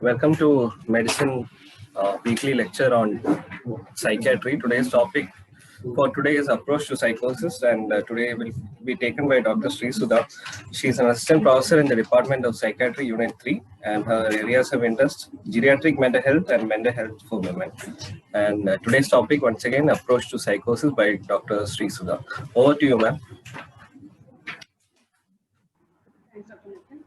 Welcome to Medicine weekly lecture on psychiatry. Today's topic for today is approach to psychosis, and today will be taken by Dr. Sri Sudha. She is an assistant professor in the Department of Psychiatry, Unit 3, and her areas of interest geriatric mental health and mental health for women. And today's topic, once again, approach to psychosis by Dr. Sri Sudha. Over to you, ma'am. Thanks, Dr. Nathan.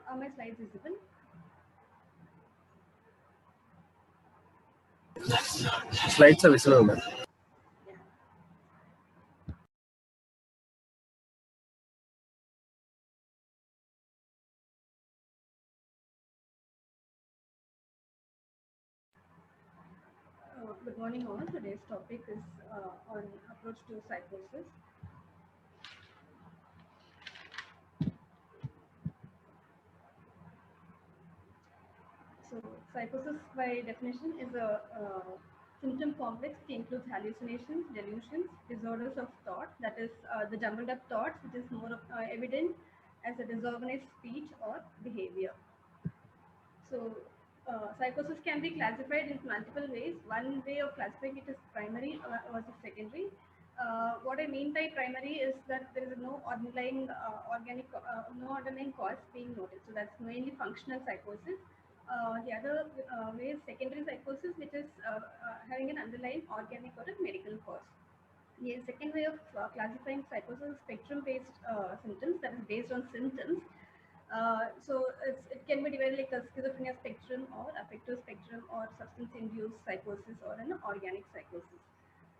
Are my slides visible? Slides are visible, ma'am. Yeah. Good morning, all. Today's topic is on approach to psychosis. So, psychosis, by definition, is a symptom complex that includes hallucinations, delusions, disorders of thought, that is, the jumbled up thoughts, which is more evident as a disorganized speech or behavior. So, psychosis can be classified in multiple ways. One way of classifying it is primary versus secondary. What I mean by primary is that there is no underlying no underlying cause being noted. So that's mainly functional psychosis. The other way is secondary psychosis, which is having an underlying organic or a medical cause. The second way of classifying psychosis is spectrum-based symptoms, that is based on symptoms. It can be divided like a schizophrenia spectrum or affective spectrum or substance-induced psychosis or an organic psychosis.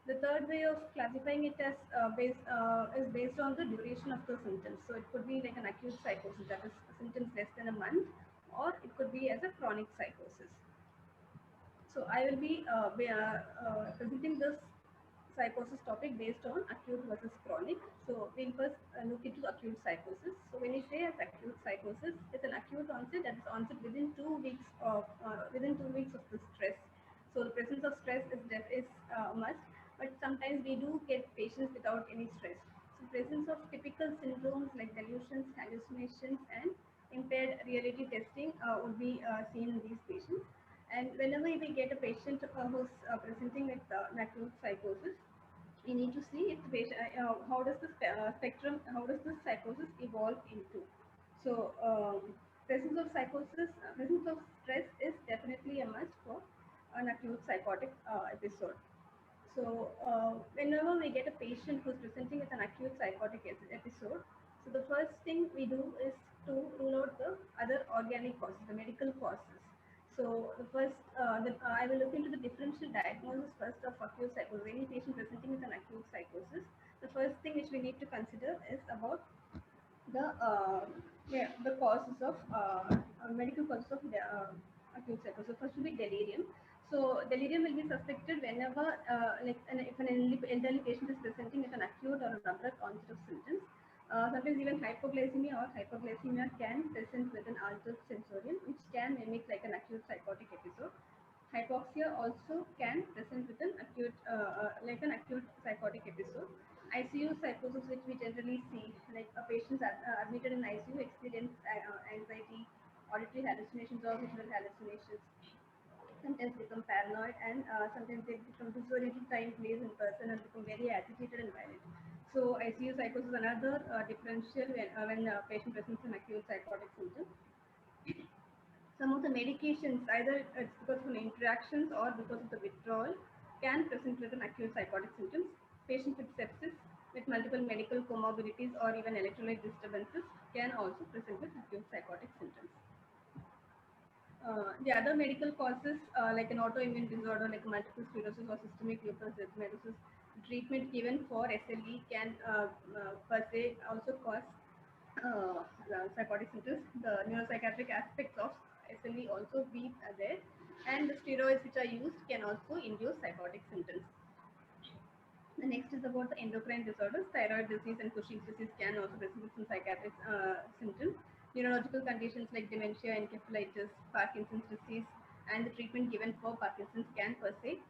The third way of classifying it as is based on the duration of the symptoms. So it could be like an acute psychosis, that is symptoms less than a month, or it could be as a chronic psychosis. So I will be presenting this psychosis topic based on acute versus chronic. So we'll first look into acute psychosis. So when we say as acute psychosis, it's an acute onset, that is onset within 2 weeks of the stress. So the presence of stress is a must, but sometimes we do get patients without any stress. So presence of typical syndromes like delusions, hallucinations, and impaired reality testing would be seen in these patients. And whenever we get a patient who's presenting with acute psychosis, we need to see if the patient, how does the spectrum, how does the psychosis evolve into. So, presence of psychosis, presence of stress is definitely a must for an acute psychotic episode. So, whenever we get a patient who's presenting with an acute psychotic episode, so the first thing we do is to rule out the other organic causes, the medical causes. So, I will look into the differential diagnosis first of acute psychosis. Any patient presenting with an acute psychosis, the first thing which we need to consider is about the causes of medical causes of acute psychosis. First will be delirium. So delirium will be suspected whenever if an elderly patient is presenting with an acute or an abrupt onset of symptoms. Sometimes even hypoglycemia or hyperglycemia can present with an altered sensorium, which can mimic like an acute psychotic episode. Hypoxia also can present with an acute psychotic episode. ICU psychosis, which we generally see, like a patient admitted in ICU experience anxiety, auditory hallucinations or visual hallucinations. Sometimes become paranoid, and sometimes they become disoriented time, place, in person, and become very agitated and violent. So ICU psychosis is another differential when a patient presents an acute psychotic symptom. Some of the medications, either it's because of interactions or because of the withdrawal, can present with an acute psychotic symptoms. Patients with sepsis, with multiple medical comorbidities or even electrolyte disturbances, can also present with acute psychotic symptoms. The other medical causes, like an autoimmune disorder like multiple sclerosis or systemic lupus erythematosus, treatment given for SLE can per se also cause psychotic symptoms, the neuropsychiatric aspects of SLE also be there, and the steroids which are used can also induce psychotic symptoms. The next is about the endocrine disorders. Thyroid disease and Cushing's disease can also present with some psychiatric symptoms. Neurological conditions like dementia, encephalitis, Parkinson's disease, and the treatment given for Parkinson's can per se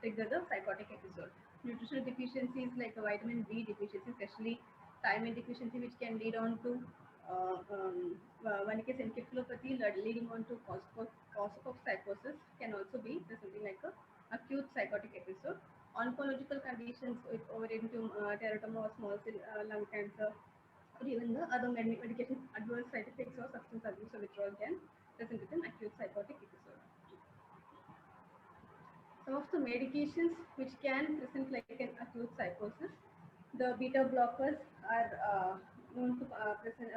trigger the psychotic episode. Nutritional deficiencies like a vitamin D deficiency, especially thiamine deficiency, which can lead on to one case encephalopathy, leading on to cause of psychosis, can also be something like a acute psychotic episode. Oncological conditions with ovarian teratoma or small cell lung cancer, or even the other medication adverse side effects or substance abuse or withdrawal can present with an acute psychotic episode. Some of the medications which can present like an acute psychosis, the beta blockers are known to present,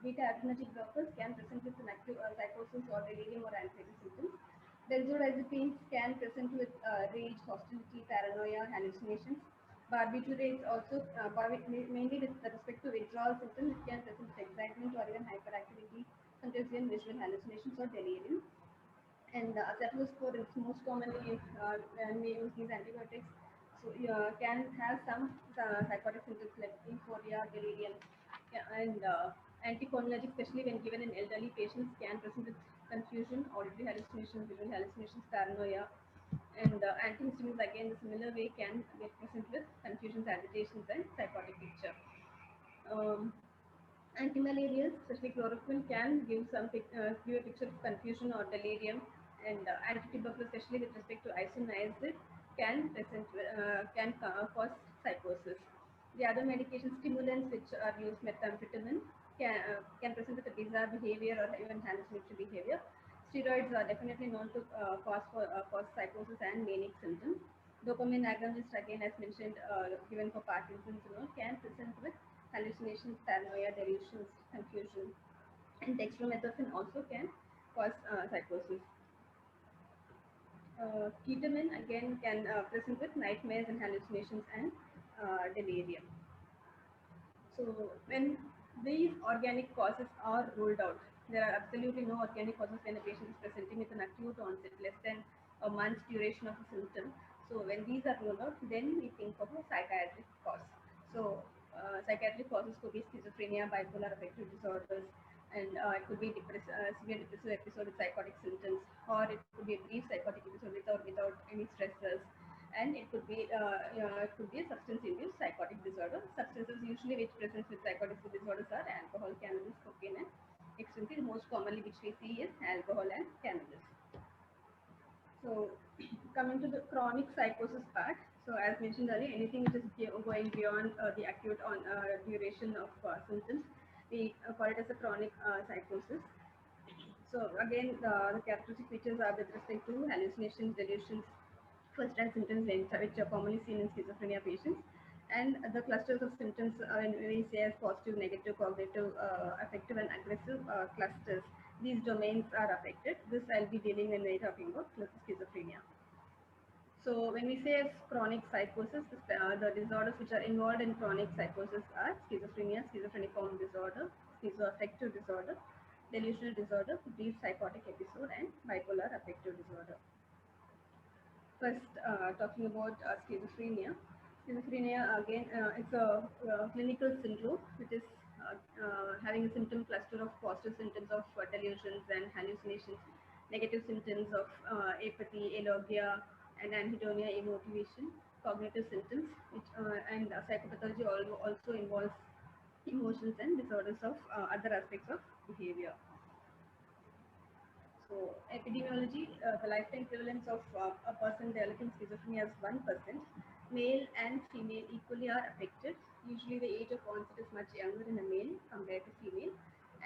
beta adrenergic blockers can present with an acute psychosis or delirium or anxiety symptoms. Benzodiazepines can present with rage, hostility, paranoia, hallucinations. Barbiturates also, mainly with respect to withdrawal symptoms, it can present with excitement or even hyperactivity, sometimes even visual hallucinations or delirium. And cephalosporin is most commonly when we use these antibiotics. So can have some psychotic symptoms like euphoria, delirium, yeah, and anticholinergic, especially when given in elderly patients, can present with confusion, auditory hallucinations, visual hallucinations, paranoia. And antihistamines again the similar way can get present with confusions, agitations, and psychotic picture. Um, Antimalarials, especially chloroquine, can give a picture of confusion or delirium, and antituberculous, especially with respect to isoniazid, can cause psychosis. The other medication stimulants which are used, methamphetamine, can present with a bizarre behavior or even hallucinatory behavior. Steroids are definitely known to cause psychosis and manic symptoms. Dopamine agonist, again as mentioned, given for Parkinson's, can present with hallucinations, paranoia, delusions, confusion, and dextromethorphan also can cause psychosis. Ketamine again can present with nightmares and hallucinations and delirium. So when these organic causes are ruled out, there are absolutely no organic causes when a patient is presenting with an acute onset, less than a month's duration of a symptom. So when these are ruled out, then we think of a psychiatric cause. So psychiatric causes could be schizophrenia, bipolar affective disorders, and it could be severe depressive episode with psychotic symptoms, or it could be a brief psychotic episode without any stressors, and it could be a substance-induced psychotic disorder. Substances usually which presents with psychotic disorders are alcohol, cannabis, cocaine, and ecstasy. The most commonly which we see is alcohol and cannabis. So, coming to the chronic psychosis part. So, as mentioned earlier, anything which is going beyond the acute duration of symptoms, we call it as a chronic psychosis. So again, the characteristic features are with respect to hallucinations, delusions, first and symptoms which are commonly seen in schizophrenia patients, and the clusters of symptoms when we say as positive, negative, cognitive, affective, and aggressive clusters. These domains are affected. This I'll be dealing when we're talking about schizophrenia. So when we say as chronic psychosis, the disorders which are involved in chronic psychosis are schizophrenia, schizophreniform disorder, schizoaffective disorder, delusional disorder, brief psychotic episode, and bipolar affective disorder. First, talking about schizophrenia. Schizophrenia, again, it's a clinical syndrome which is having a symptom cluster of positive symptoms of delusions and hallucinations, negative symptoms of apathy, alogia, and anhedonia, amotivation, cognitive symptoms, and psychopathology also involves emotions and disorders of other aspects of behavior. So epidemiology, the lifetime prevalence of a person developing schizophrenia is 1%. Male and female equally are affected. Usually the age of onset is much younger in a male compared to female.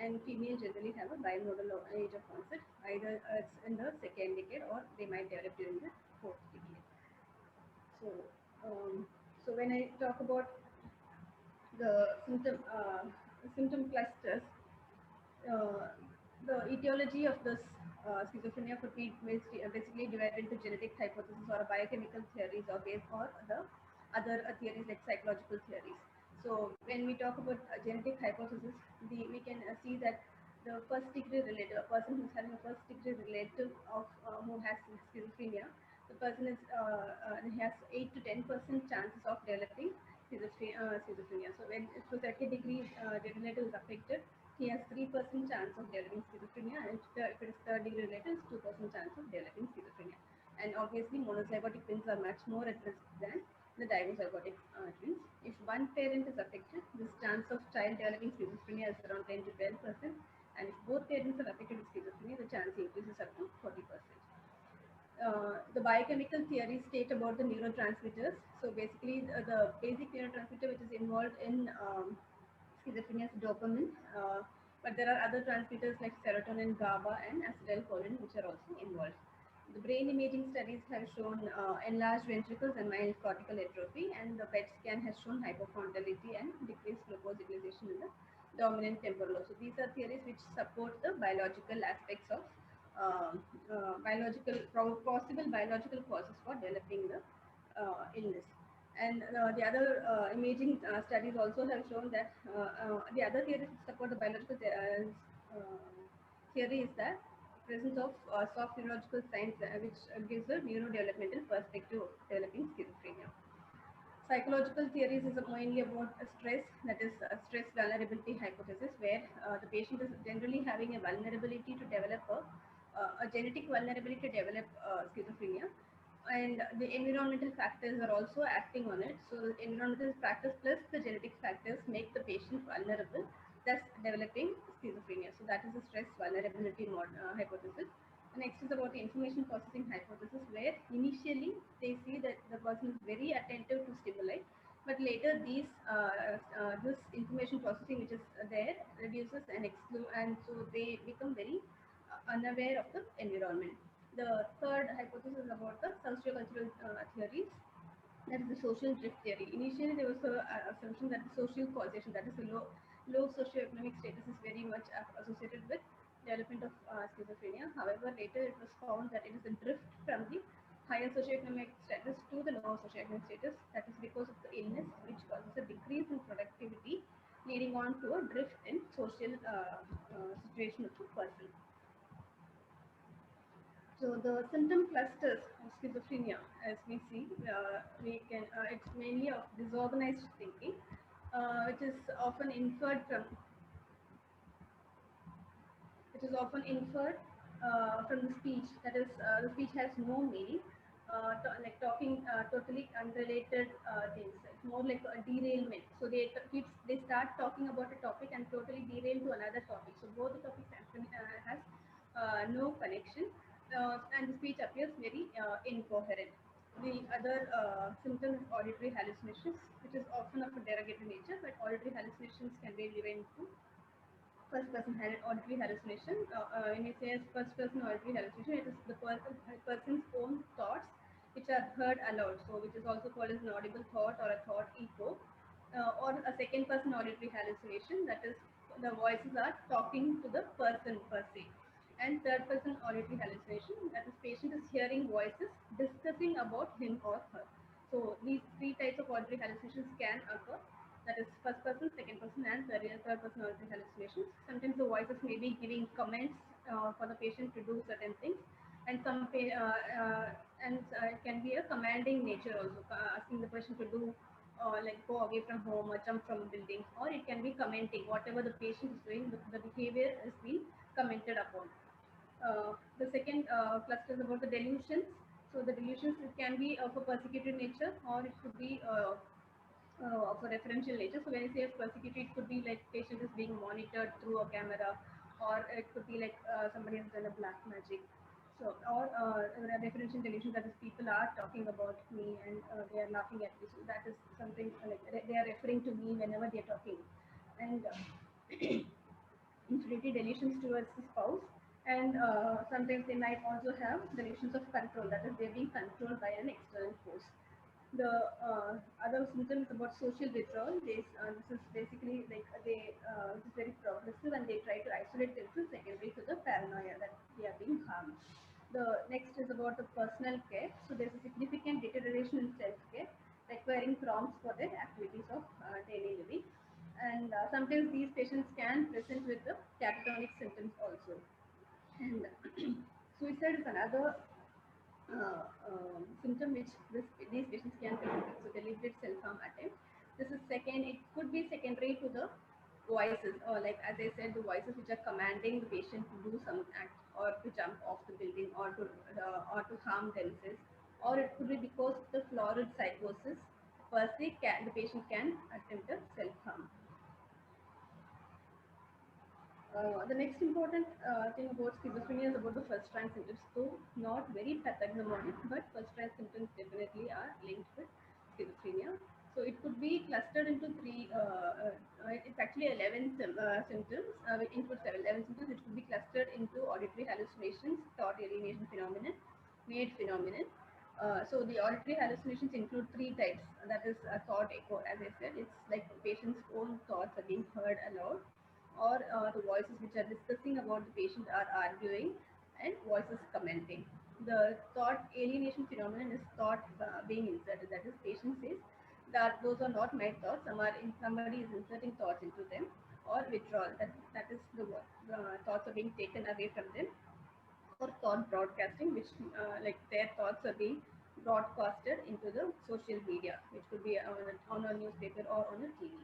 And female generally have a bimodal age of onset. Either it's in the second decade or they might develop during the fourth decade. So, so when I talk about the symptom clusters, uh, the etiology of this schizophrenia could be basically divided into genetic hypothesis or biochemical theories or based or the other theories like psychological theories. So So when we talk about a genetic hypothesis, we can see that the first degree relative, a person who's having a first degree relative of who has schizophrenia, the person is he has 8 to 10% chances of developing schizophrenia. So when if the second degree the relative is affected, he has 3% chance of developing schizophrenia, and if it is third degree relative, it's 2% chance of developing schizophrenia. And obviously, monozygotic twins are much more at risk than the divozygotic twins. If one parent is affected, this chance of child developing schizophrenia is around 10 to 12%, and if both parents are affected with schizophrenia, the chance increases up to 40%. The biochemical theories state about the neurotransmitters. So basically, the basic neurotransmitter which is involved in schizophrenia is dopamine, but there are other transmitters like serotonin, GABA, and acetylcholine which are also involved. The brain imaging studies have shown enlarged ventricles and mild cortical atrophy, and the PET scan has shown hypofrontality and decreased glucose utilization in the dominant temporal lobe. So these are theories which support the biological aspects of possible biological causes for developing the illness. And the other imaging studies also have shown that the other theories which support the biological theory is that presence of soft neurological signs which gives a neurodevelopmental perspective of developing schizophrenia. Psychological theories is mainly about stress, that is stress vulnerability hypothesis, where the patient is generally having a vulnerability to develop a genetic vulnerability to develop schizophrenia, and the environmental factors are also acting on it. So the environmental factors plus the genetic factors make the patient vulnerable, thus developing schizophrenia. So that is the stress vulnerability hypothesis. The next is about the information processing hypothesis, where initially they see that the person is very attentive to stimuli, but later this information processing which is there reduces and exclude, and so they become very unaware of the environment. The third hypothesis is about the sociocultural theories, that is the social drift theory. Initially, there was a assumption that the social causation, that is the low socioeconomic status, is very much associated with development of schizophrenia. However, later it was found that it is a drift from the higher socioeconomic status to the lower socioeconomic status. That is because of the illness, which causes a decrease in productivity, leading on to a drift in social situation of the person. So the symptom clusters of schizophrenia, as we see, it's mainly of disorganized thinking, which is often inferred from from the speech. That is, the speech has no meaning, like talking totally unrelated things. It's more like a derailment. So they start talking about a topic and totally derail to another topic. So both the topics actually has no connection, and the speech appears very incoherent. The other symptom is auditory hallucinations, which is often of a derogatory nature, but auditory hallucinations can be divided into first person auditory hallucination. When we say as first person auditory hallucination, it is the person's own thoughts which are heard aloud, so which is also called as an audible thought or a thought echo, or a second person auditory hallucination, that is the voices are talking to the person per se. And third person auditory hallucination, that is patient is hearing voices discussing about him or her. So these three types of auditory hallucinations can occur, that is first person, second person, and third person auditory hallucinations. Sometimes the voices may be giving comments for the patient to do certain things, and it can be a commanding nature also, asking the person to do like go away from home or jump from a building, or it can be commenting whatever the patient is doing, the behavior is being commented upon. The second cluster is about the delusions. So the delusions, it can be of a persecuted nature, or it could be of a referential nature. So when I say of persecuted, it could be like patient is being monitored through a camera, or it could be like somebody has done a black magic. So, or a referential delusion, that is people are talking about me and they are laughing at me. So that is something like they are referring to me whenever they are talking. And infinity delusions towards the spouse, and sometimes they might also have delusions of control, that is they're being controlled by an external force. The other symptom is about social withdrawal. This is basically like this is very progressive, and they try to isolate themselves secondary to the paranoia that they are being harmed. The next is about the personal care. So there's a significant deterioration in self-care. requiring prompts for their activities of daily living. And sometimes these patients can present with the catatonic symptoms also. And suicide is another symptom which these patients can present with, so deliberate self-harm attempt. This is second, it could be secondary to the voices, or like as I said, the voices which are commanding the patient to do some act or to jump off the building or to harm themselves, or it could be because of the florid psychosis. Firstly, the patient can attempt a self-harm. The next important thing about schizophrenia is about the first rank symptoms. So not very pathognomonic, but first rank symptoms definitely are linked with schizophrenia. So it could be clustered into three. It's actually 11 symptoms. Which includes 11 symptoms. It could be clustered into auditory hallucinations, thought alienation phenomenon, MAID phenomenon. So the auditory hallucinations include three types. That is a thought echo. As I said, it's like the patient's own thoughts are being heard aloud, or the voices which are discussing about the patient are arguing, and voices commenting. The thought alienation phenomenon is thought being inserted. That is, patient says that those are not my thoughts. Somebody is inserting thoughts into them, or withdrawal. That is the thoughts are being taken away from them, or thought broadcasting, which like their thoughts are being broadcasted into the social media, which could be on a newspaper or on a TV.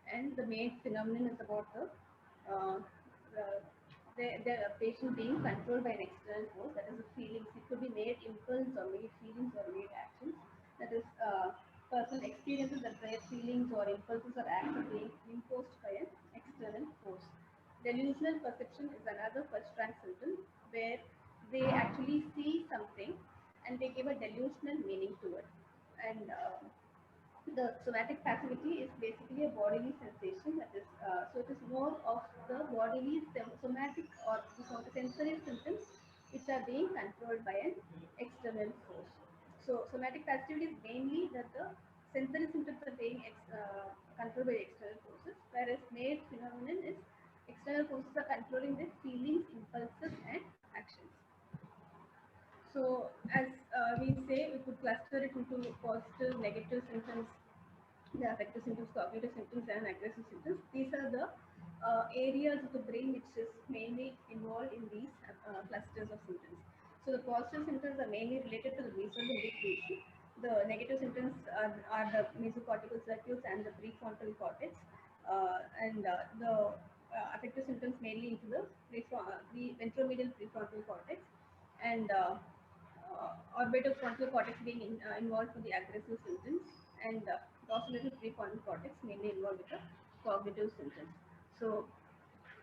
And the main phenomenon is about uh, the patient being controlled by an external force, that is the feelings. It could be made impulse or made feelings or made actions. That is, person experiences that their feelings or impulses or acts are being imposed by an external force. Delusional perception is another first rank symptom, where they actually see something and they give a delusional meaning to it. And the somatic passivity is basically a bodily sensation, that is, so it is more of the bodily somatic or the sensory symptoms which are being controlled by an external force. So somatic passivity is mainly that the sensory symptoms are being controlled by external forces, whereas MAID phenomenon is external forces are controlling the feelings, impulses, and actions. So as we say, we could cluster it into positive, negative symptoms, the affective symptoms, cognitive symptoms, and aggressive symptoms. These are the areas of the brain which is mainly involved in these clusters of symptoms. So the positive symptoms are mainly related to the mesolimbic region. The negative symptoms are the mesocortical circuits and the prefrontal cortex, and the affective symptoms mainly into the ventromedial prefrontal cortex, and orbitofrontal cortex being involved for the aggressive symptoms, and dorsolateral prefrontal cortex mainly involved with the cognitive symptoms. So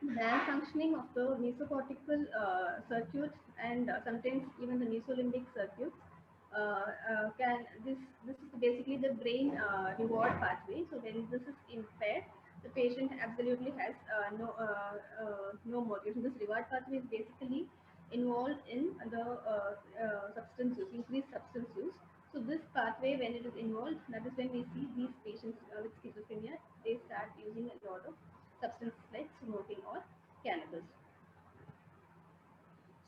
malfunctioning of the mesocortical circuits, and sometimes even the mesolimbic circuits can this is basically the brain reward pathway. So when this is impaired, the patient absolutely has no motivation. This reward pathway is basically involved in the substance use, increased substance use. So this pathway, when it is involved, that is when we see these patients with schizophrenia, they start using a lot of substances like smoking or cannabis.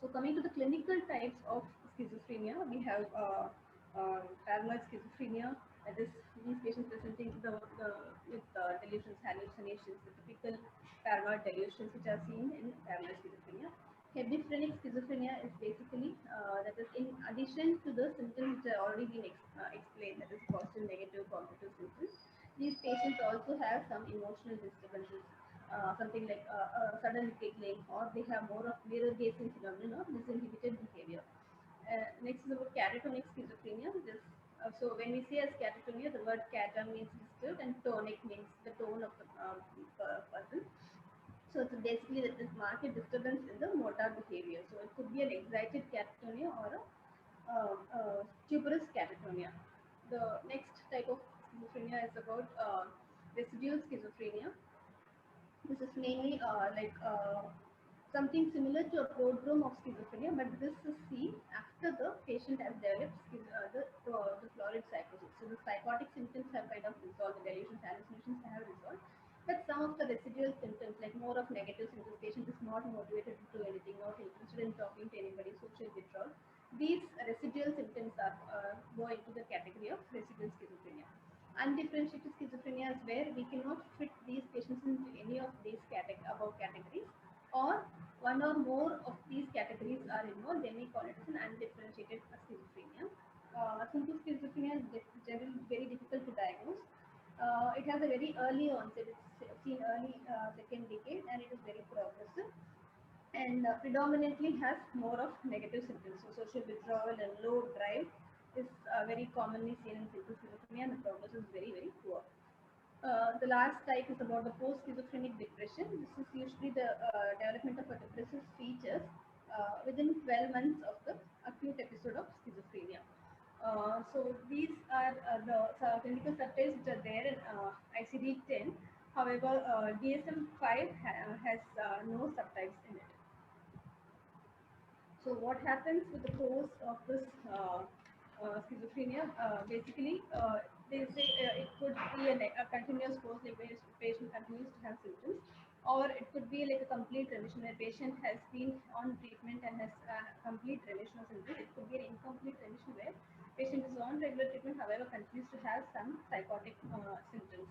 So coming to the clinical types of schizophrenia, we have paranoid schizophrenia. That is, these patients presenting with delusions, hallucinations, the typical paranoid delusions which are seen in paranoid schizophrenia. Hebephrenic schizophrenia is basically that is in addition to the symptoms which are already been explained, that is positive, negative, cognitive symptoms. These patients also have some emotional disturbances, something like sudden giggling, or they have more of mirror gazing phenomenon or disinhibited behavior. Next is about catatonic schizophrenia. So when we say as catatonia, the word cata means disturbed and tonic means the tone of the person. So it's basically that this marked disturbance in the motor behavior. So it could be an excited catatonia or a tuberous catatonia. The next type of schizophrenia is about residual schizophrenia. This is mainly something similar to a prodrome of schizophrenia, but this is seen after the patient has developed the florid psychosis. So the psychotic symptoms have kind of resolved, the delusions, hallucinations have resolved, but some of the residual symptoms, like more of negative symptoms, patient is not motivated to do anything, not interested in talking to anybody, social withdrawal. These residual symptoms are go into the category of residual schizophrenia. undifferentiated schizophrenia is where we cannot fit these patients into any of these above categories, or one or more of these categories are involved, then we call it as an undifferentiated schizophrenia. Simple schizophrenia is generally very difficult to diagnose. It has a very early onset, it's seen early second decade, and it is very progressive, and predominantly has more of negative symptoms. So social withdrawal and low drive is very commonly seen in simple schizophrenia, and the prognosis is very, very poor. The last type is about the post-schizophrenic depression. This is usually the development of a depressive features within 12 months of the acute episode of schizophrenia. So these are the clinical subtypes which are there in ICD-10. However, DSM-5 has no subtypes in it. So what happens with the course of this schizophrenia? Basically, they say it could be a continuous course, like where the patient continues to have symptoms, or it could be like a complete remission. The patient has been on treatment and has complete remission of symptoms. It could be an incomplete remission where patient is on regular treatment, however, continues to have some psychotic symptoms.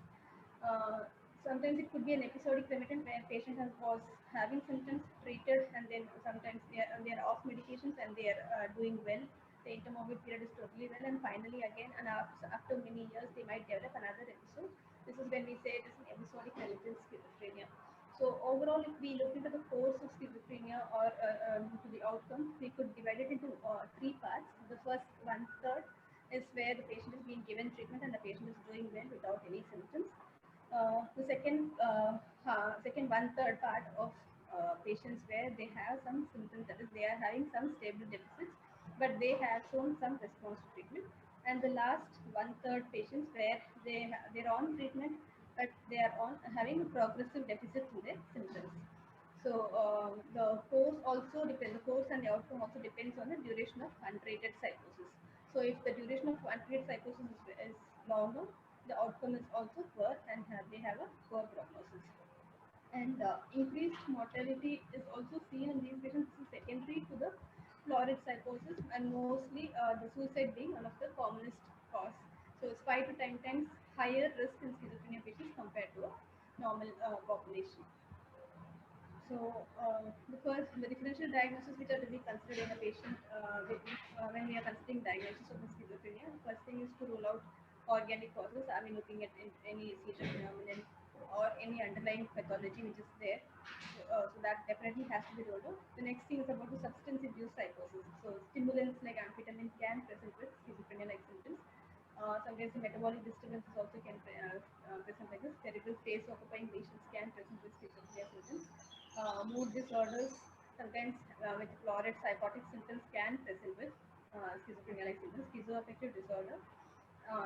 Uh, Sometimes it could be an episodic remittent where patient was having symptoms treated, and then sometimes they are off medications and they are doing well. The intermorbid period is totally well, and finally again, and after many years, they might develop another episode. This is when we say it is an episodic remittent schizophrenia. So overall, if we look into the course of schizophrenia or to the outcome, we could divide it into three parts. The first one third is where the patient is being given treatment and the patient is doing well without any symptoms. The second one third part of patients where they have some symptoms, that is, they are having some stable deficits, but they have shown some response to treatment. And the last one third patients where they're on treatment, but they are on having progressive deficits in their symptoms. So the course also depends. The course and the outcome also depends on the duration of untreated psychosis. So if the duration of untreated psychosis is longer, the outcome is also poor, and they have a poor prognosis. And increased mortality is also seen in these patients. This is secondary to the florid psychosis, and mostly the suicide being one of the commonest cause. So it's 5 to 10 times higher risk in schizophrenia patients compared to a normal population. So the differential diagnosis which are to be considered in a patient when we are considering diagnosis of the schizophrenia, the first thing is to rule out organic causes. Are we looking at any seizure phenomenon or any underlying pathology which is there? So that definitely has to be ruled out. The next thing is about the substance-induced psychosis. So stimulants like amphetamine can present with schizophrenia-like symptoms. Sometimes the metabolic disturbances also can present like this. Cerebral space occupying lesions can present with schizophrenia symptoms. Mood disorders, sometimes with florid psychotic symptoms, can present with schizophrenia-like symptoms. Schizoaffective disorder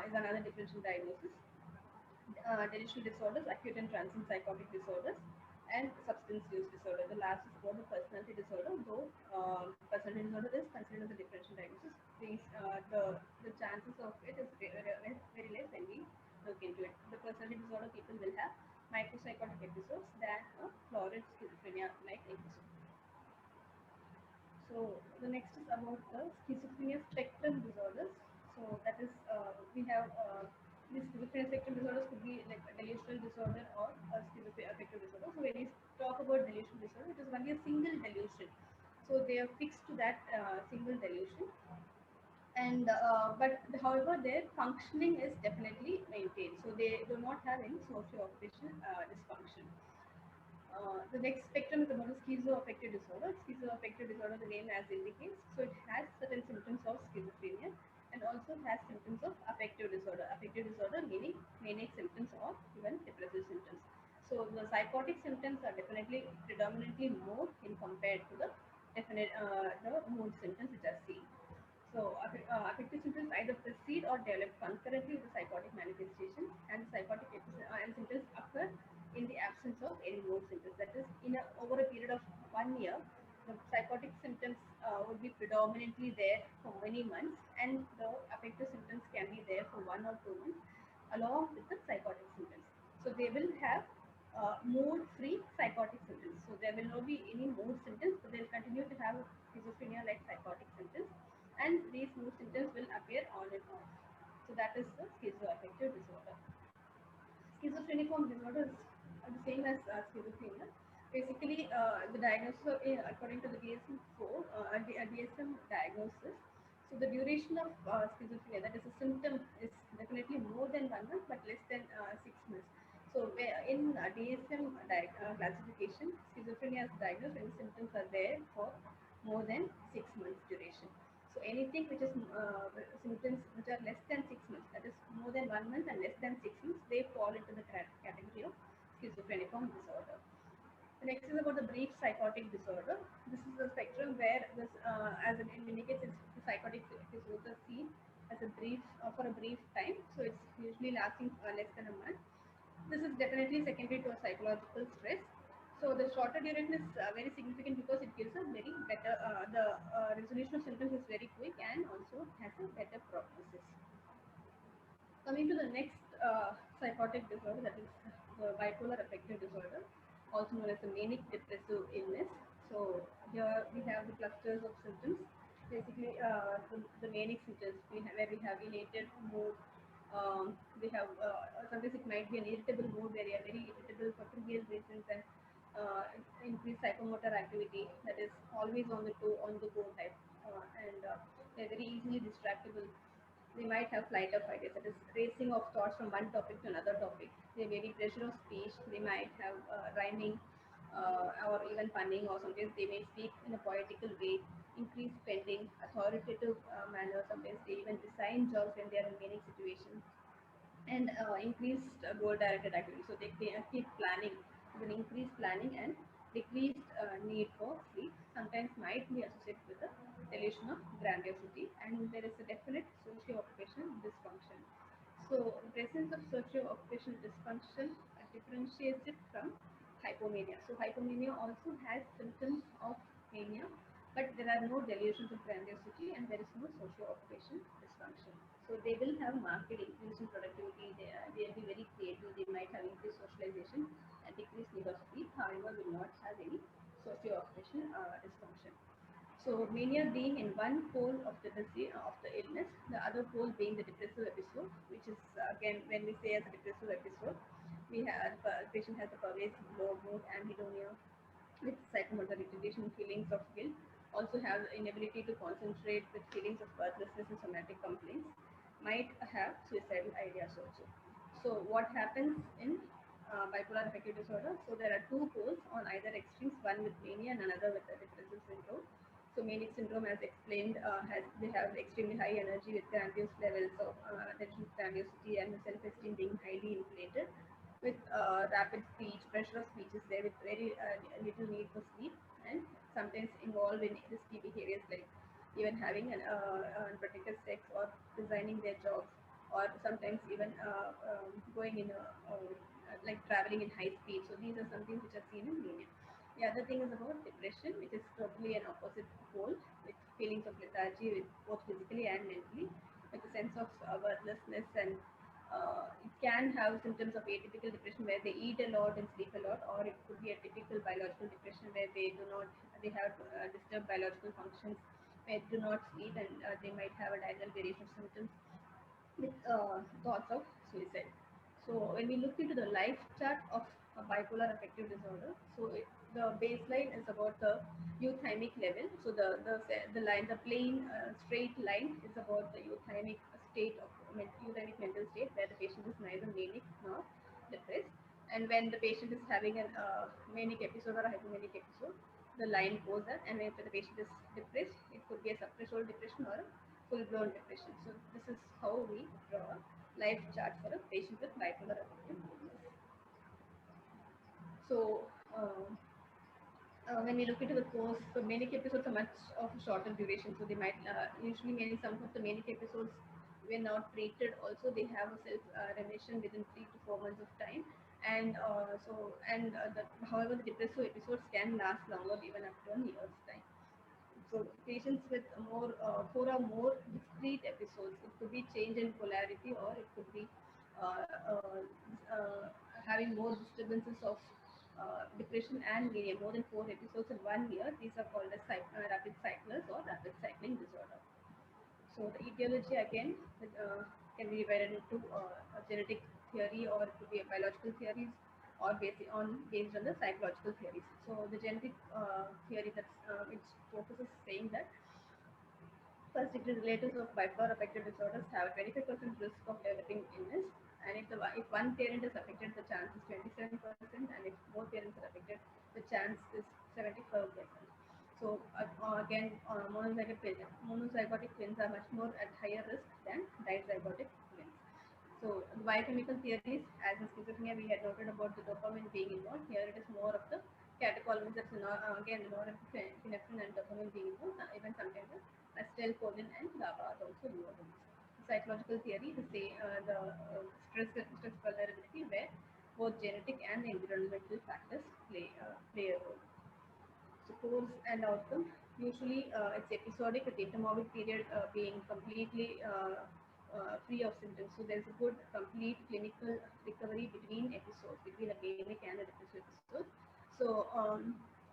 is another differential diagnosis. Delusional disorders, acute and transient psychotic disorders, and substance use disorder. The last is about the personality disorder, though personality disorder is considered as a differential diagnosis. The chances of it is very less when we look into it. The personality disorder people will have micropsychotic episodes than a florid schizophrenia-like episode. So the next is about the schizophrenia spectrum disorders. So that is, we have these schizophrenia spectrum disorders could be like a delusional disorder or a schizophrenia affective disorder. So when we talk about delusional disorder, it is only a single delusion. So they are fixed to that single delusion, and but however their functioning is definitely maintained. So they do not have any socio-occupational dysfunction. The next spectrum is about the schizoaffective disorder. Schizoaffective disorder, the name as indicates, so it has certain symptoms of schizophrenia and also has symptoms of affective disorder. Affective disorder meaning manic symptoms or even depressive symptoms. So the psychotic symptoms are definitely predominantly more in compared to the the mood symptoms which are seen. So affective symptoms either precede or develop concurrently with the psychotic manifestation, and psychotic and symptoms occur in the absence of any mood symptoms. That is, over a period of 1 year, the psychotic symptoms would be predominantly there for many months, and the affective symptoms can be there for 1 or 2 months, along with the psychotic symptoms. So they will have mood-free psychotic symptoms. So there will not be any mood symptoms, but they'll continue to have schizophrenia-like psychotic symptoms, and these mood symptoms will appear on and off. So that is the schizoaffective disorder. same as schizophrenia. Basically, the diagnosis, according to the DSM-4, DSM diagnosis, so the duration of schizophrenia, that is a symptom, is definitely more than 1 month, but less than 6 months. So in DSM classification, schizophrenia is diagnosed when symptoms are there for more than 6 months duration. So anything which is symptoms which are less than 6 months, that is more than 1 month and less than 6 months, they fall into the category of schizophreniform disorder. The next is about the brief psychotic disorder. This is a spectrum where this, as it indicates, the psychotic episodes are seen as a brief for a brief time. So it's usually lasting less than a month. This is definitely secondary to a psychological stress. So the shorter duration is very significant because it gives a very better, the resolution of symptoms is very quick and also has a better prognosis. Coming to the next psychotic disorder, that is the bipolar affective disorder, also known as the manic depressive illness. So here we have the clusters of symptoms. Basically, the manic symptoms where we have elated mood. We have sometimes it might be an irritable mood where you are very irritable for trivial reasons and increased psychomotor activity, that is always on the go type, and they're very easily distractible. They might have flight or fight, that is racing of thoughts from one topic to another topic. They may be pressure of speech. They might have rhyming or even punning, or sometimes they may speak in a poetical way. Increased spending, authoritative manner. Sometimes they even resign jobs when they are in many situations, and increased goal-directed activity. So they keep planning, with an increased planning and decreased need for sleep. Sometimes might be associated with a delusion of grandiosity, and there is a definite socio-occupational dysfunction. So the presence of socio-occupational dysfunction differentiates it from hypomania. So hypomania also has symptoms of mania, but there are no delusions of grandiosity and there is no socio-occupational dysfunction. So they will have marked increase in productivity, they'll be very creative, they might have increased socialization and decreased need of sleep, however will not have any socio-occupational dysfunction. So mania being in one pole of the disease, of the illness, the other pole being the depressive episode, which is again when we say as a depressive episode, we have the patient has a pervasive low mood, anhedonia, with psychomotor retardation, feelings of guilt, also have inability to concentrate with feelings of worthlessness and somatic complaints, might have suicidal ideas also. So what happens in bipolar affective disorder? So there are two poles on either extremes, one with mania and another with the depressive syndrome. So manic syndrome, as explained, they have extremely high energy with grandiose levels of attention, grandiosity, and self-esteem being highly inflated, with rapid speech, pressure of speech is there with very little need for sleep, and sometimes involved in risky behaviors like even having an unprotected sex or resigning their jobs, or sometimes even going in like traveling in high speed. So these are some things which are seen in mania. The other thing is about depression, which is totally an opposite pole, with feelings of lethargy, with both physically and mentally, with a sense of worthlessness, and it can have symptoms of atypical depression where they eat a lot and sleep a lot, or it could be a typical biological depression where they have disturbed biological functions, where they do not sleep, and they might have a diurnal variation of symptoms with thoughts of suicide. So when we look into the life chart of a bipolar affective disorder, so the baseline is about the euthymic level. So the line, the plain straight line is about the euthymic state of euthymic mental state, where the patient is neither manic nor depressed. And when the patient is having a manic episode or a hypomanic episode, the line goes up, and when the patient is depressed, it could be a subthreshold depression or a full-blown depression. So this is how we draw a life chart for a patient with bipolar affective illness. So when we look into the course, so manic episodes are much of a shorter duration. So they might usually many some of the manic episodes when not treated, also they have a self remission within 3 to 4 months of time. And however, the depressive episodes can last longer, even up to a year's time. So patients with more 4 or more discrete episodes, it could be change in polarity, or it could be uh, uh, uh, having more disturbances of depression and mania, more than 4 episodes in 1 year. These are called as rapid cyclers or rapid cycling disorder. So the etiology again can be divided into a genetic theory, or it could be a biological theories, based on the psychological theories. So the genetic theory which focuses saying that first degree relatives of bipolar affective disorders have a 25% risk of developing illness, and if one parent is affected, the chance is 27%, and if both parents are affected, the chance is 75%. So monozygotic twins are much more at higher risk than dizygotic twins. So the biochemical theories, as in schizophrenia, we had noted about the dopamine being involved. Here it is more of the catecholamines. That's again the norepinephrine and dopamine being involved. Even sometimes the acetylcholine and GABA are also involved. Psychological theory, the stress vulnerability, where both genetic and environmental factors play a role. So course and outcome. Usually it's episodic with intermorbid period being completely free of symptoms. So there's a good complete clinical recovery between episodes, between a manic and a depressive episode. So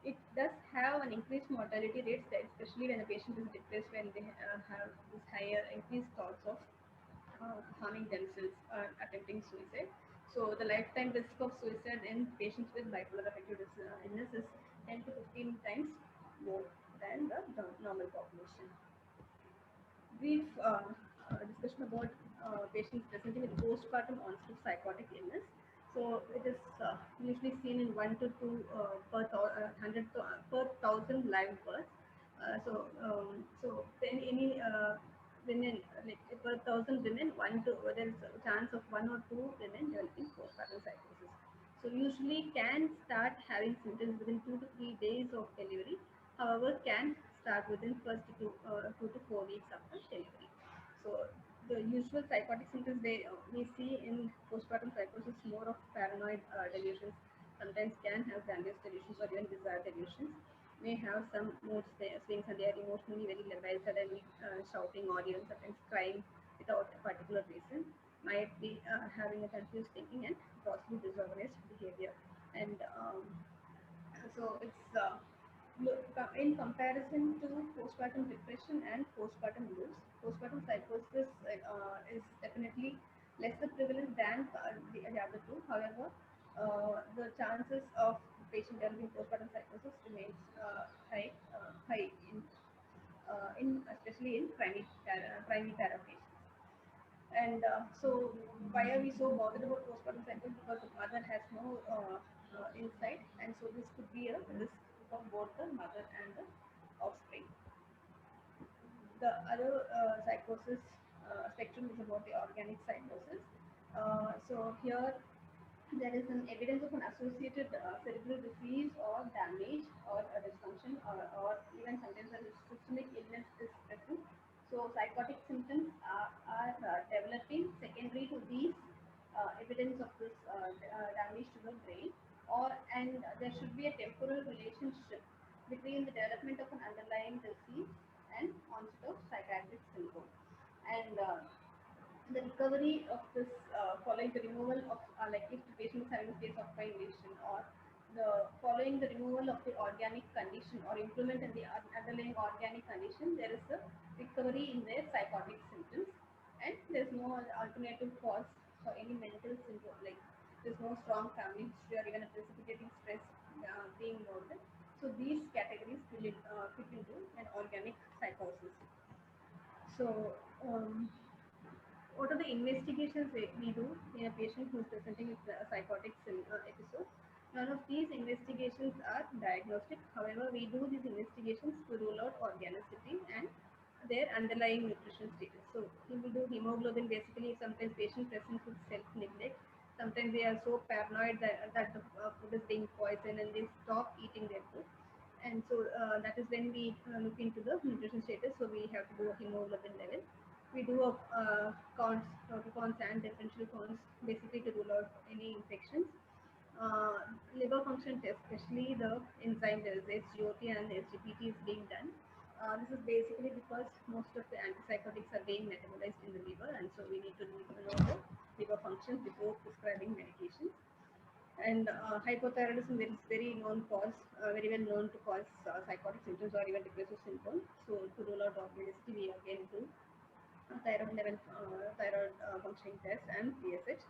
it does have an increased mortality rates, especially when the patient is depressed, when they have this higher increased thoughts of harming themselves or attempting suicide. So the lifetime risk of suicide in patients with bipolar affective illness is 10 to 15 times more than the normal population. Brief discussion about patients presenting with postpartum onset of psychotic illness. So it is usually seen in 1 to 2 per thousand live births. So then any women, like per thousand women, there is a chance of 1 or 2 women developing postpartum psychosis. So usually can start having symptoms within 2 to 3 days of delivery. However, can start within first 2 to 4 weeks after delivery. So the usual psychotic symptoms we see in postpartum psychosis more of paranoid delusions. Sometimes can have grandiose delusions or even bizarre delusions. May have some mood swings and they are emotionally very labile, suddenly shouting or even sometimes crying without a particular reason. Might be having a confused thinking and grossly disorganized behavior. And so it's in comparison to postpartum depression and postpartum blues, postpartum psychosis is definitely lesser prevalent than the other two. However, the chances of the patient developing postpartum psychosis remains high in especially in primary para patients. And so, why are we so bothered about postpartum psychosis? Because the mother has no insight, and so this could be a risk for both the mother and the offspring. The other psychosis spectrum is about the organic psychosis. So here there is an evidence of an associated cerebral disease or damage or a dysfunction or even sometimes a systemic illness is present. So psychotic symptoms are developing secondary to these evidence of this damage to the brain, and there should be a temporal relationship between the development of an underlying disease and onset of psychiatric syndrome. And the recovery of this following the removal of like if the patient is having a case of violation or the following the removal of the organic condition or improvement in the underlying organic condition, there is a recovery in their psychotic symptoms, and there's no alternative cause for any mental syndrome, like there's no strong family history or even a precipitating stress being noted. So these categories fit into an organic psychosis. So what are the investigations we do in a patient who is presenting with a psychotic episode? None of these investigations are diagnostic. However, we do these investigations to rule out organicity and their underlying nutrition status. So we will do hemoglobin basically if sometimes patient presents with self-neglect. Sometimes they are so paranoid that the food is being poisoned and they stop eating their food. And so that is when we look into the nutrition status. So we have to do a hemoglobin level. We do a counts, total counts and differential counts, basically to rule out any infections. Liver function test, especially the enzyme levels, SGOT and SGPT is being done. This is basically because most of the antipsychotics are being metabolized in the liver, and so we need to know the liver functions before prescribing medications. And hypothyroidism is very known cause, very well known to cause psychotic symptoms or even depressive symptoms. So to rule out organicity, we again do thyroid level, thyroid functioning test and TSH.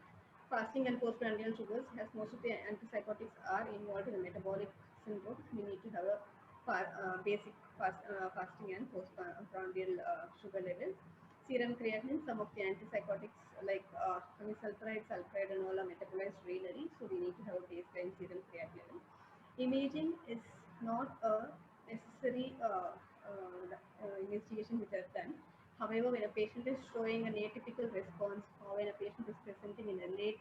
fasting and postprandial sugars, as most of the antipsychotics are involved in the metabolic syndrome. We need to have a basic fasting and postprandial sugar levels. Serum creatinine, some of the antipsychotics like amisulpride, sulfide, and all are metabolized renally, so we need to have a baseline serum creatinine level. Imaging is not a necessary investigation which I've done. However, when a patient is showing an atypical response, or when a patient is presenting in a late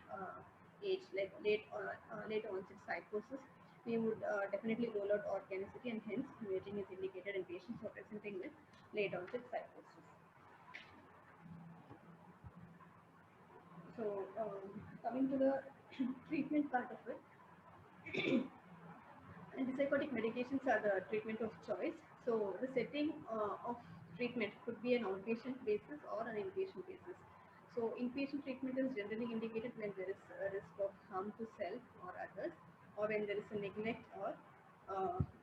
age, like late onset psychosis, we would definitely rule out organicity, and hence imaging is indicated in patients who are presenting with late onset psychosis. So, coming to the treatment part of it, antipsychotic medications are the treatment of choice. So the setting of treatment could be an outpatient basis or an inpatient basis. So inpatient treatment is generally indicated when there is a risk of harm to self or others, or when there is a neglect, or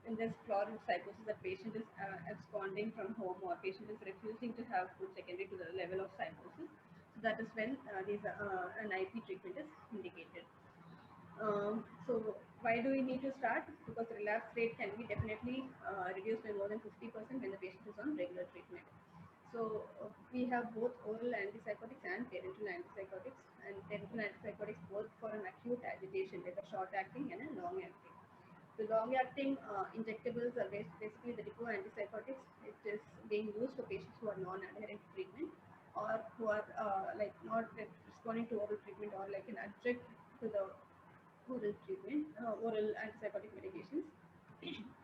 when there's chronic psychosis, that patient is absconding from home, or patient is refusing to have food secondary to the level of psychosis. So that is when an IP treatment is indicated. So why do we need to start? Because the relapse rate can be definitely reduced by more than 50% when the patient is on regular treatment. So we have both oral antipsychotics and parenteral antipsychotics, and parenteral antipsychotics both for an acute agitation, like a short acting and a long acting. The long-acting injectables are basically the depot antipsychotics. It is being used for patients who are non-adherent to treatment, or who are like not responding to oral treatment, or like an adjunct to the oral treatment, oral antipsychotic medications,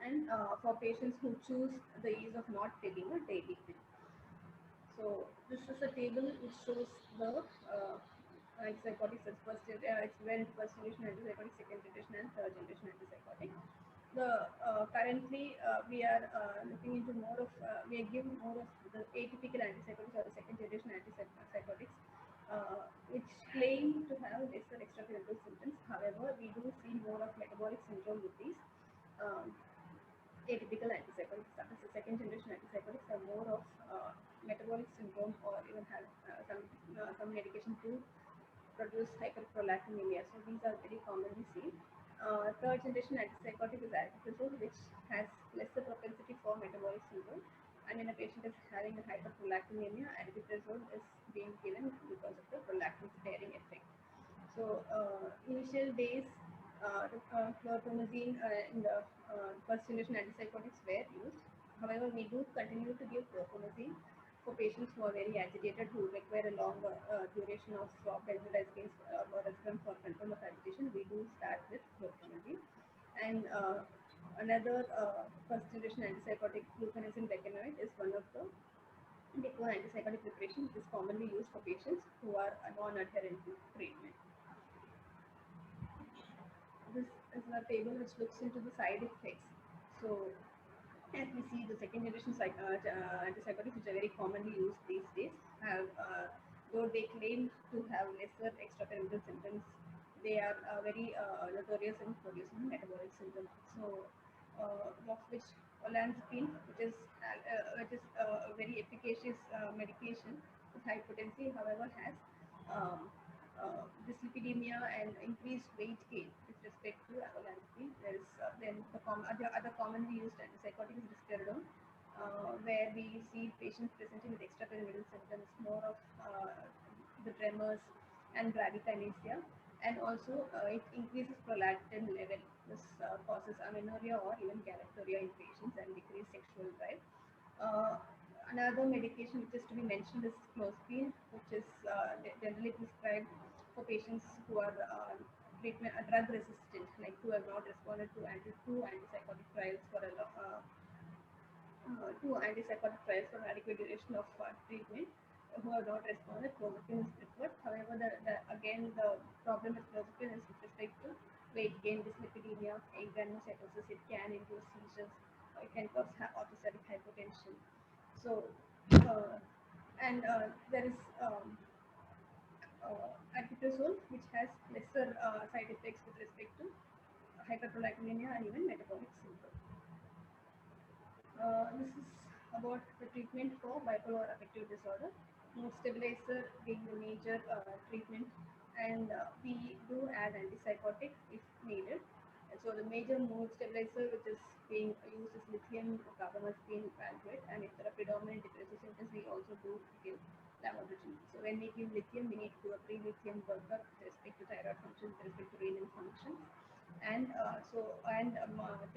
and for patients who choose the ease of not taking a daily pill. So this is a table which shows the antipsychotics as it's when first generation antipsychotic, second generation, and third generation antipsychotic. The currently we are looking into more of we are giving more of the atypical antipsychotics or the second generation antipsychotics, which claim to have lesser extrapyramidal symptoms. However, we do see more of metabolic syndrome with these. Um, Atypical antipsychotics, that is the second generation antipsychotics, are more of metabolic syndrome, or even have some medication to produce hyperprolactinemia. So these are very commonly seen. Third generation antipsychotic is aripiprazole, which has lesser propensity for metabolic syndrome. And when a patient is having a hyperprolactinemia, aripiprazole is being given because of the prolactin sparing effect. So initial days, chlorpromazine in the first generation antipsychotics were used. However, we do continue to give chlorpromazine for patients who are very agitated, who require a longer duration of benzodiazepines or aspirin for control of agitation. We do start with chlorpromazine. And another first generation antipsychotic, fluconazine becanoate, is one of the depot antipsychotic preparation which is commonly used for patients who are non-adherent to treatment. This is a table which looks into the side effects. So, as we see, the second generation antipsychotics, which are very commonly used these days, have, though they claim to have lesser extrapyramidal symptoms, they are very notorious in producing metabolic syndrome. So, of which olanzapine, which is a very efficacious medication with high potency, however, has um, dyslipidemia and increased weight gain with respect to olanzapine. There is then the other commonly used antipsychotic is risperidone, where we see patients presenting with extrapyramidal symptoms, more of the tremors and bradykinesia, and also it increases prolactin level. This causes amenorrhea or even galactorrhea in patients and decreased sexual drive. Uh, Another medication which is to be mentioned is clozapine, which is generally prescribed for patients who are drug resistant, like who have not responded to two antipsychotic trials for two antipsychotic trials for an adequate duration of treatment, who have not responded. Clozapine is preferred. However, again the problem with clozapine is with respect to weight gain, dyslipidemia, granulocytosis. It can induce seizures. It can cause orthostatic hypotension. So, uh, and there is aripiprazole, which has lesser side effects with respect to hyperprolactinemia and even metabolic syndrome. This is about the treatment for bipolar affective disorder. Mood stabilizer being the major treatment and we do add antipsychotics if needed. And so the major mood stabilizer which is being used is lithium, carbamazepine, valproate, and if there are predominant depressive symptoms, we also do give lamotrigine. So when we give lithium, we need to do a pre-lithium workup with respect to thyroid function, with respect to renal functions, and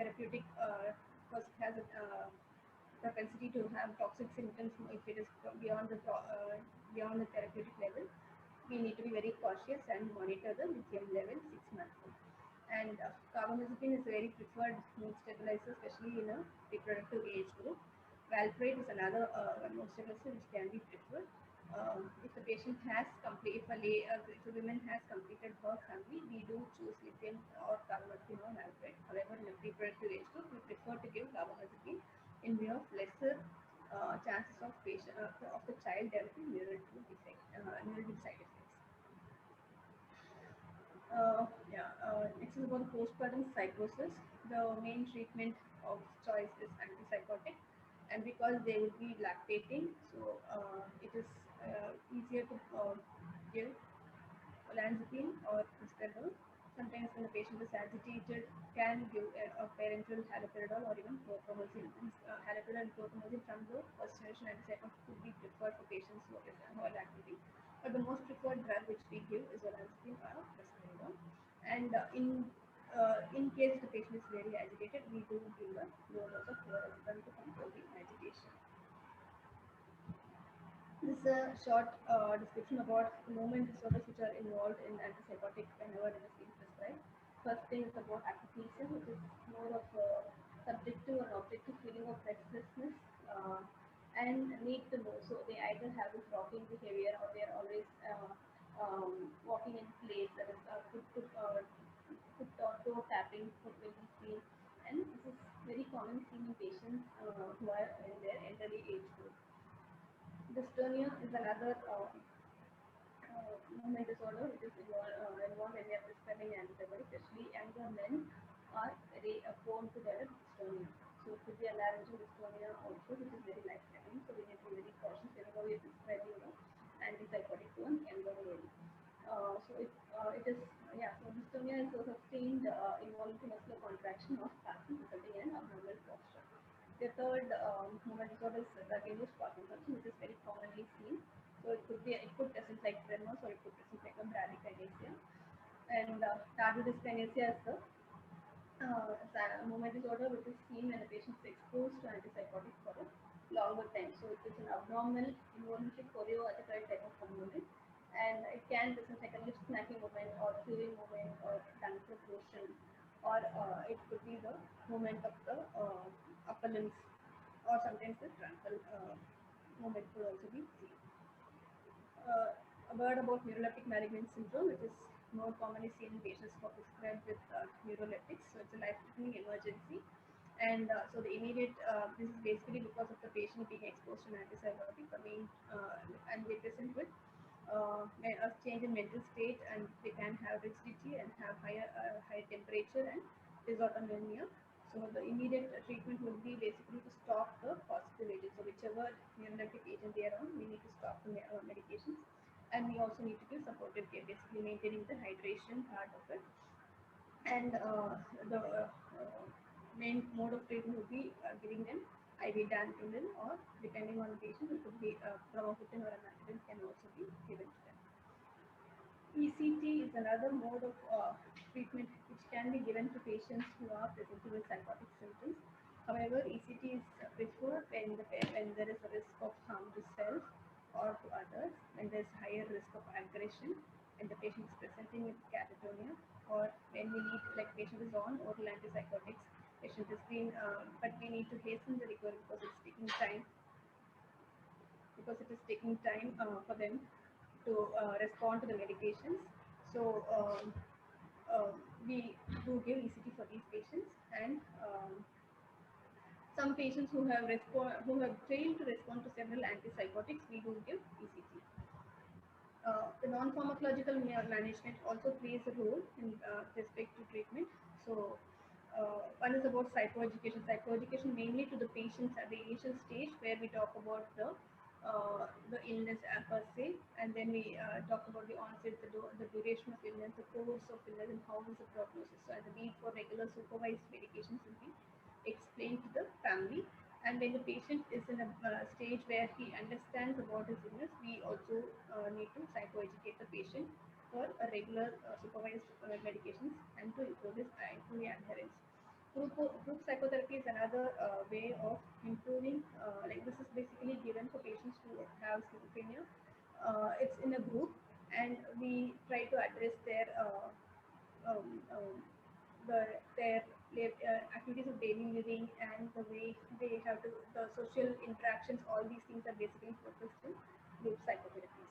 therapeutic first has a propensity to have toxic symptoms if it is beyond the therapeutic level. We need to be very cautious and monitor the lithium level 6 months. And carbamazepine is a very preferred mood stabilizer, especially in a reproductive age group. Valproate is another mood stabilizer which can be preferred. If the patient has if a woman has completed her family, we do choose lithium or carbamazepine or valproate. However, in a reproductive age group, we prefer to give carbamazepine in view of lesser chances of of the child developing neurological side effects. Next is about postpartum psychosis. The main treatment of choice is antipsychotic, and because they will be lactating, so it is easier to give olanzapine or risperidone. Sometimes when the patient is agitated, can give a parenteral haloperidol or even chlorpromazine. Haloperidol and chlorpromazine from the first generation antipsychotic could be preferred for patients who are lactating. But the most preferred drug which we give is olanzapine or risperidone. And in case the patient is very agitated, we do give a low dose of chlorazepam to control the agitation. This is a short description about movement disorders which are involved in antipsychotic whenever it is being prescribed. First thing is about akathisia, which is more of a subjective or objective feeling of restlessness and need to know. So they either have this rocking behavior or they are always walking in place, that is foot or toe tapping, foot will be seen. And this is very common seen in patients who are in their elderly age group. Dystonia is another movement disorder which is involved when we are prescribing antibiotics, especially younger men are very prone to develop dystonia. So it could be a laryngeal dystonia also, which is very life-threatening. So we need to be very cautious whenever we are prescribing antipsychotic to a younger lady. It is So dystonia is a sustained involuntary muscular contraction of Parkinson resulting in abnormal posture. The third movement disorder is drug-induced Parkinson's, which is very commonly seen. So it could present like tremors or it could present like a bradykinesia. And tardive dyskinesia is the movement disorder which is seen when a patient is exposed to antipsychotics for a longer time. So it is an abnormal involuntary choreoagical type of movement, and it can present like a lip smacking movement or chewing movement or tongue protrusion, or it could be the movement of the upper limbs, or sometimes the truncal movement could also be seen. A word about neuroleptic malignant syndrome, which is more commonly seen in patients who are prescribed with neuroleptics. So it's a life-threatening emergency. And so the immediate, this is basically because of the patient being exposed to an antipsychotic, and they present with a change in mental state, and they can have rigidity and have higher temperature and dysautonomia. So the immediate treatment would be basically to stop the positive agent. So whichever neuroleptic agent they are on, we need to stop the medications, and we also need to give supportive care, basically maintaining the hydration part of it. And the main mode of treatment would be giving them IV dantrolene, or depending on the patient, it could be bromocriptine or amantadine can also be given to them. ECT is another mode of treatment which can be given to patients who are presenting with psychotic symptoms. However, ECT is preferred when there is a risk of harm to self or to others, when there is higher risk of aggression, when the patient is presenting with catatonia, or when we need, like patient is on oral antipsychotics, patient is being, but we need to hasten the recovery because it is taking time for them to respond to the medications. So we do give ECT for these patients, and some patients who have failed to respond to several antipsychotics, we do give ECT. The non-pharmacological management also plays a role in respect to treatment. So one is about psychoeducation. Psychoeducation mainly to the patients at the initial stage where we talk about the the illness per se, and then we talk about the onset, the duration of illness, the course of illness, and how is the prognosis. So, and the need for regular supervised medications will be explained to the family. And when the patient is in a stage where he understands about his illness, we also need to psychoeducate the patient for a regular supervised medications and to improve his adherence. Group psychotherapy is another way of improving. Like this is basically given for patients who have schizophrenia. It's in a group, and we try to address um, um, their activities of daily living and the way they have to the social interactions. All these things are basically focused in group psychotherapies.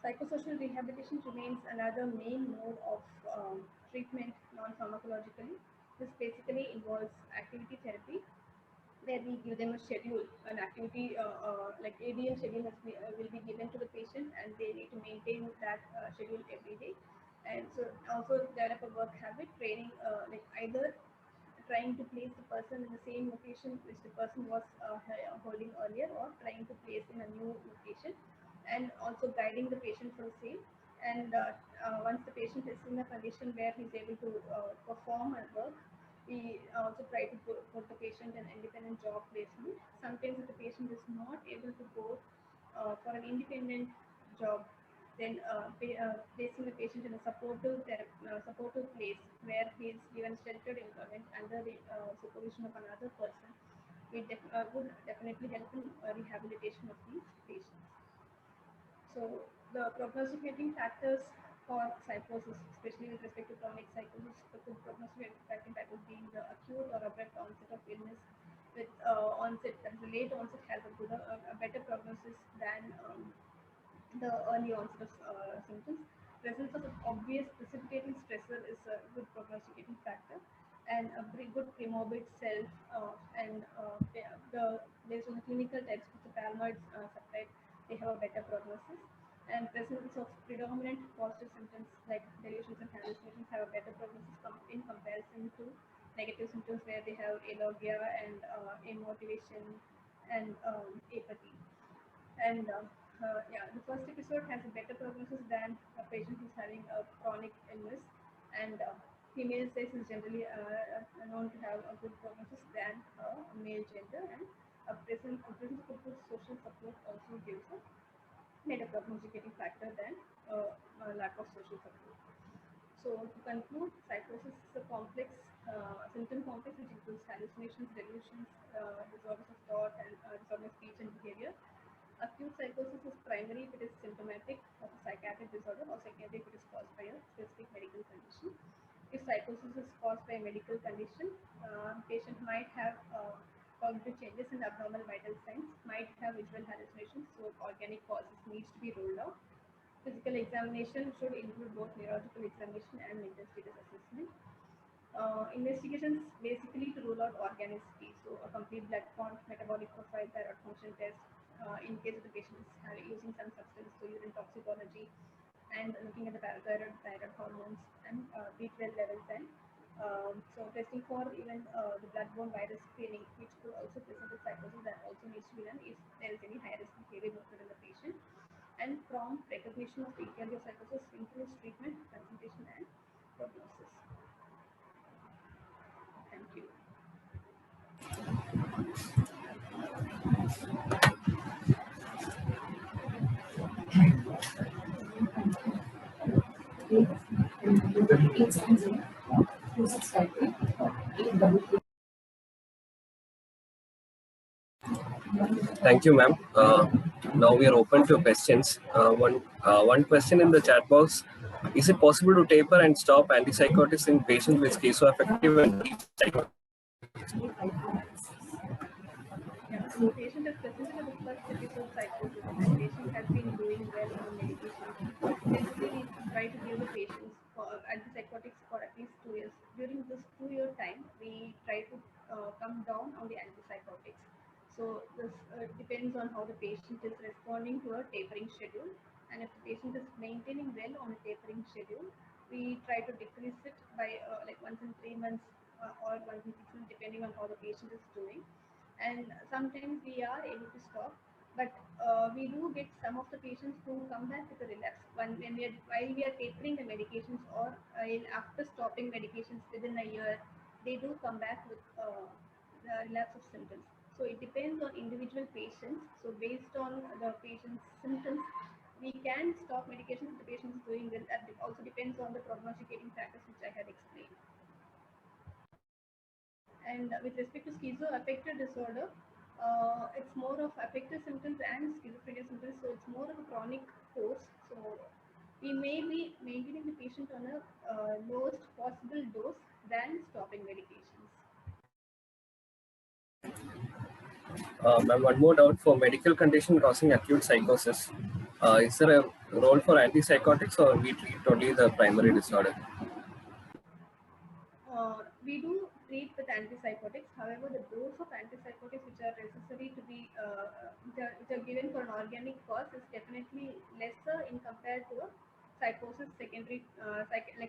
Psychosocial rehabilitation remains another main mode of treatment non-pharmacologically. This basically involves activity therapy, where we give them a schedule, an activity like ABM schedule will be given to the patient, and they need to maintain that schedule every day. And so also develop a work habit training, like either trying to place the person in the same location which the person was holding earlier, or trying to place in a new location, and also guiding the patient for the same. And once the patient is in a condition where he's able to perform and work, we also try to put the patient in independent job placement. Sometimes if the patient is not able to go for an independent job, then placing the patient in a supportive place where he is given sheltered environment under the supervision of another person, would definitely help in rehabilitation of these patients. So the prognosticating factors for psychosis, especially with respect to chronic psychosis, the good prognosticating factors being the acute or abrupt onset of illness with onset, that is the late onset has a better prognosis than the early onset of symptoms. Presence of an obvious precipitating stressor is a good prognosticating factor, and a very good premorbid self and based on the clinical tests, the palmoid subtype, they have a better prognosis. And presence of predominant positive symptoms like delusions and hallucinations have a better prognosis in comparison to negative symptoms where they have alogia and amotivation and apathy. And yeah, the first episode has a better prognosis than a patient who's having a chronic illness. And female sex is generally known to have a good prognosis than male gender. And a presence of good social support also gives a better prognosticating factor than a lack of social support. So to conclude, psychosis is a complex symptom complex which includes hallucinations, delusions, disorders of thought, and disorder of speech and behavior. Acute psychosis is primary if it is symptomatic of a psychiatric disorder, or secondary if it is caused by a specific medical condition. If psychosis is caused by a medical condition, patient might have cognitive changes and abnormal vital signs, might have visual hallucinations, so organic causes needs to be ruled out. Physical examination should include both neurological examination and mental status assessment. Investigations basically to rule out organicity, so a complete blood count, metabolic profile, thyroid function test, in case of the patient is using some substance, so urine toxicology, and looking at the parathyroid, thyroid hormones, and B12 levels, and so testing for even the bloodborne virus screening, which could also present a psychosis, that also needs to be done if there is any high risk behavior noted in the patient. And prompt recognition of the etiology of psychosis includes treatment, consultation, and prognosis. Thank you. Thank you, ma'am. Now we are open to questions. One question in the chat box: is it possible to taper and stop antipsychotics in patients with schizoaffective and deep psychosis? Yeah, so the patient is presented with the first episode psychosis, and patient has been doing well on medication. Basically, we try to give the patients for antipsychotics for at least 2 years. During this 2 year time, we try to come down on the antipsychotics. So this depends on how the patient is responding to a tapering schedule. And if the patient is maintaining well on a tapering schedule, we try to decrease it by like once in 3 months or once in 6 months, depending on how the patient is doing. And sometimes we are able to stop, but we do get some of the patients who come back with a relapse while we are tapering the medications, or after stopping medications within a year, they do come back with the relapse of symptoms. So it depends on individual patients. So based on the patient's symptoms, we can stop medications if the patient is doing well. That also depends on the prognosticating factors which I had explained. And with respect to schizoaffective disorder, it's more of affective symptoms and schizophrenia symptoms, so it's more of a chronic course. So we may be maintaining the patient on a lowest possible dose than stopping medications. Ma'am, one more doubt. For medical condition causing acute psychosis, is there a role for antipsychotics, or we treat only the primary disorder? We do treat with antipsychotics. However, the dose of antipsychotics which are necessary to be which are given for an organic cause is definitely lesser in compared to a psychosis secondary, like an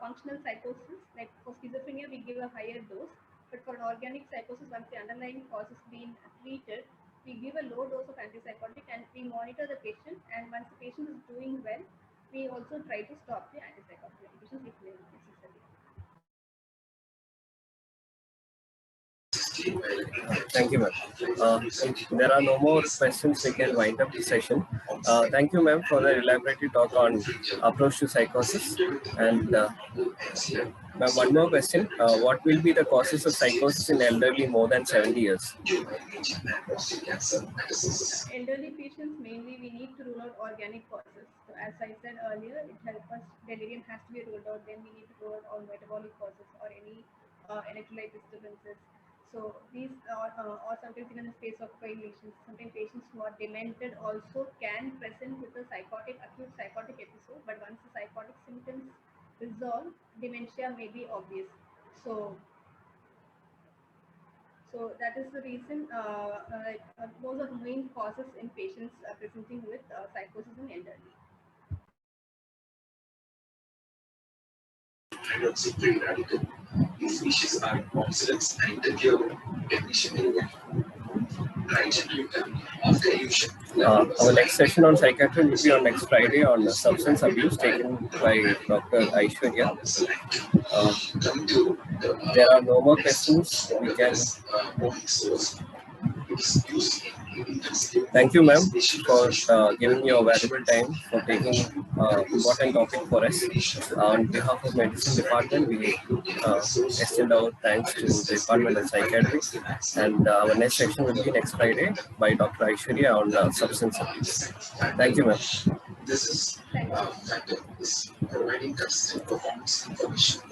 functional psychosis. Like for schizophrenia, we give a higher dose, but for an organic psychosis, once the underlying cause is being treated, we give a low dose of antipsychotic and we monitor the patient. And once the patient is doing well, we also try to stop the antipsychotic medications if necessary. Thank you, ma'am. There are no more questions. We can wind up the session. Thank you, ma'am, for the elaborate talk on approach to psychosis. And ma'am, one more question. What will be the causes of psychosis in elderly more than 70 years? Elderly patients, mainly we need to rule out organic causes. So as I said earlier, it helps us, delirium has to be ruled out, then we need to rule out all metabolic causes or any electrolyte disturbances. So these or sometimes even in the space of lesions, sometimes patients who are demented also can present with a acute psychotic episode, but once the psychotic symptoms resolve, dementia may be obvious. So that is the reason those are the main causes in patients presenting with psychosis in elderly. Free radical. These species are oxidants and interfere emission anyway. After emission. Our next session on psychiatry will be on next Friday on substance abuse, taken by Dr. Aishwarya. There are no more questions. We can. Thank you, ma'am, for giving your valuable time for taking important topic for us. On behalf of medicine department, we extend our thanks to the Department of Psychiatry. And our next session will be next Friday by Dr. Aishwarya on substance abuse. Thank you, ma'am. This is factor is providing consistent performance information.